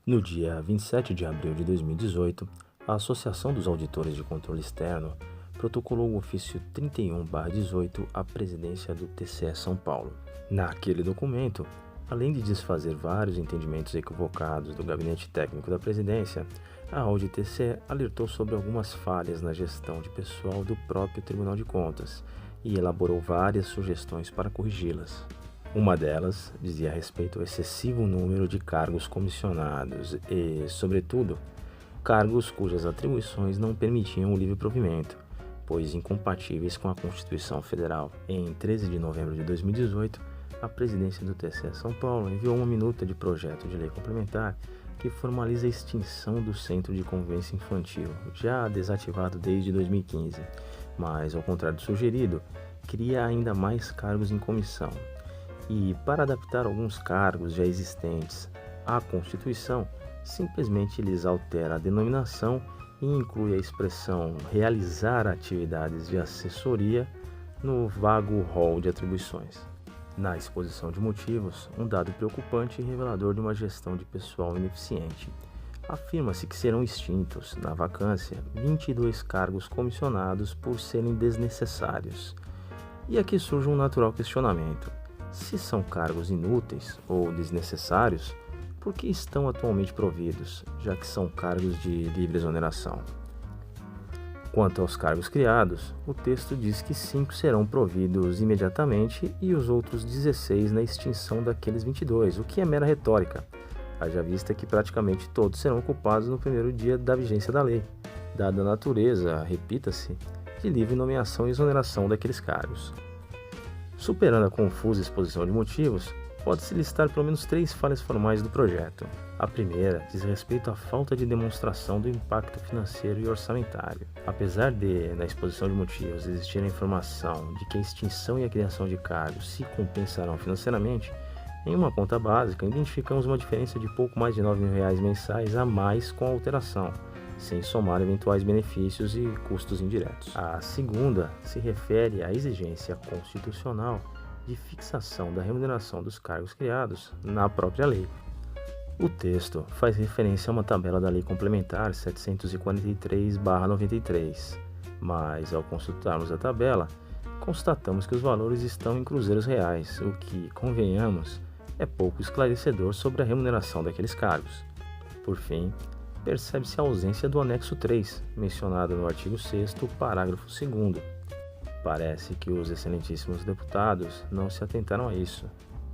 No dia 27 de abril de 2018, a Associação dos Auditores de Controle Externo protocolou o ofício 31/18 à presidência do TCE São Paulo. Naquele documento, além de desfazer vários entendimentos equivocados do gabinete técnico da presidência, a Audit-TCE alertou sobre algumas falhas na gestão de pessoal do próprio Tribunal de Contas e elaborou várias sugestões para corrigi-las. Uma delas dizia respeito ao excessivo número de cargos comissionados e, sobretudo, cargos cujas atribuições não permitiam o livre provimento, pois incompatíveis com a Constituição Federal. Em 13 de novembro de 2018, a presidência do TCE São Paulo enviou uma minuta de projeto de lei complementar que formaliza a extinção do Centro de Convivência Infantil, já desativado desde 2015, mas, ao contrário do sugerido, cria ainda mais cargos em comissão. E, para adaptar alguns cargos já existentes à Constituição, simplesmente lhes altera a denominação e inclui a expressão realizar atividades de assessoria no vago rol de atribuições. Na exposição de motivos, um dado preocupante e revelador de uma gestão de pessoal ineficiente. Afirma-se que serão extintos, na vacância, 22 cargos comissionados por serem desnecessários. E aqui surge um natural questionamento. Se são cargos inúteis ou desnecessários, por que estão atualmente providos, já que são cargos de livre exoneração? Quanto aos cargos criados, o texto diz que 5 serão providos imediatamente e os outros 16 na extinção daqueles 22, o que é mera retórica, haja vista que praticamente todos serão ocupados no primeiro dia da vigência da lei, dada a natureza, repita-se, de livre nomeação e exoneração daqueles cargos. Superando a confusa exposição de motivos, pode-se listar pelo menos 3 falhas formais do projeto. A primeira diz respeito à falta de demonstração do impacto financeiro e orçamentário. Apesar de, na exposição de motivos, existir a informação de que a extinção e a criação de cargos se compensarão financeiramente, em uma conta básica identificamos uma diferença de pouco mais de R$ 9.000 mensais a mais com a alteração, sem somar eventuais benefícios e custos indiretos. A segunda se refere à exigência constitucional de fixação da remuneração dos cargos criados na própria lei. O texto faz referência a uma tabela da Lei Complementar 743/93, mas ao consultarmos a tabela, constatamos que os valores estão em cruzeiros reais, o que, convenhamos, é pouco esclarecedor sobre a remuneração daqueles cargos. Por fim, percebe-se a ausência do anexo 3, mencionado no artigo 6º, parágrafo 2º. Parece que os excelentíssimos deputados não se atentaram a isso,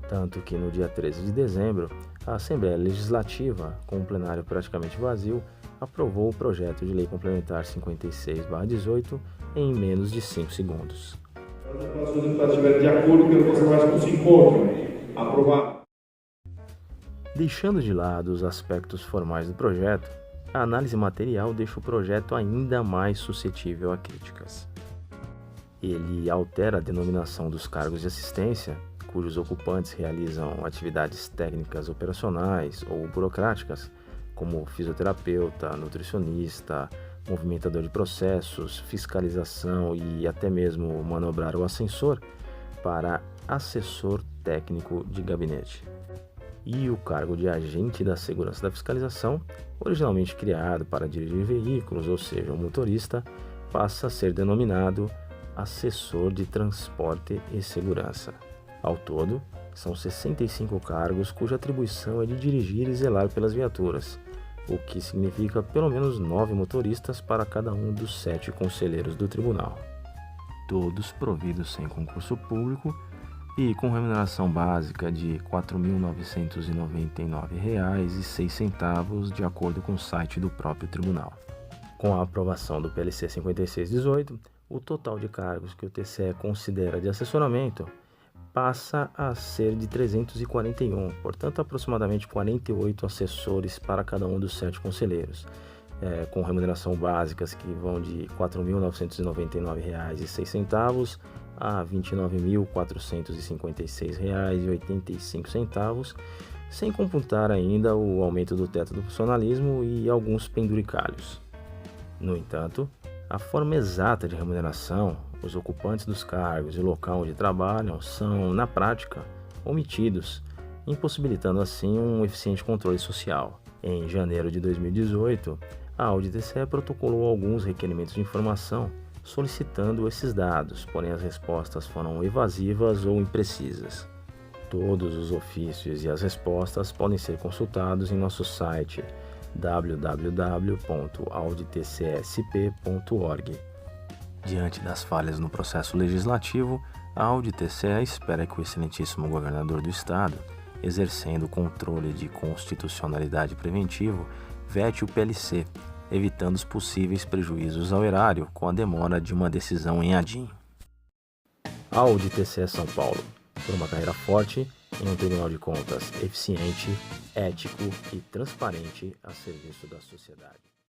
tanto que no dia 13 de dezembro, a Assembleia Legislativa, com um plenário praticamente vazio, aprovou o projeto de lei complementar 56/18 em menos de 5 segundos. Se os deputados estiverem de acordo, quero que você faça com 5 votos. Aprovado. Deixando de lado os aspectos formais do projeto, a análise material deixa o projeto ainda mais suscetível a críticas. Ele altera a denominação dos cargos de assistência, cujos ocupantes realizam atividades técnicas operacionais ou burocráticas, como fisioterapeuta, nutricionista, movimentador de processos, fiscalização e até mesmo manobrar o ascensor, para assessor técnico de gabinete. E o cargo de agente da segurança da fiscalização, originalmente criado para dirigir veículos, ou seja, um motorista, passa a ser denominado assessor de transporte e segurança. Ao todo, são 65 cargos cuja atribuição é de dirigir e zelar pelas viaturas, o que significa pelo menos 9 motoristas para cada um dos 7 conselheiros do tribunal. Todos providos sem concurso público e com remuneração básica de R$ 4.999,06 de acordo com o site do próprio tribunal. Com a aprovação do PLC 56/18, o total de cargos que o TCE considera de assessoramento passa a ser de 341, portanto aproximadamente 48 assessores para cada um dos 7 conselheiros, com remuneração básicas que vão de R$ 4.999,06 a R$ 29.456,85, sem computar ainda o aumento do teto do funcionalismo e alguns penduricalhos. No entanto, a forma exata de remuneração, os ocupantes dos cargos e o local onde trabalham são, na prática, omitidos, impossibilitando assim um eficiente controle social. Em janeiro de 2018, a Audi-TCE protocolou alguns requerimentos de informação solicitando esses dados, porém as respostas foram evasivas ou imprecisas. Todos os ofícios e as respostas podem ser consultados em nosso site www.auditcsp.org. Diante das falhas no processo legislativo, a Audi-TCE espera que o excelentíssimo governador do estado, exercendo o controle de constitucionalidade preventivo, vete o PLC, evitando os possíveis prejuízos ao erário com a demora de uma decisão em ADIM. Audi-TCE São Paulo, por uma carreira forte em um Tribunal de Contas eficiente, ético e transparente a serviço da sociedade.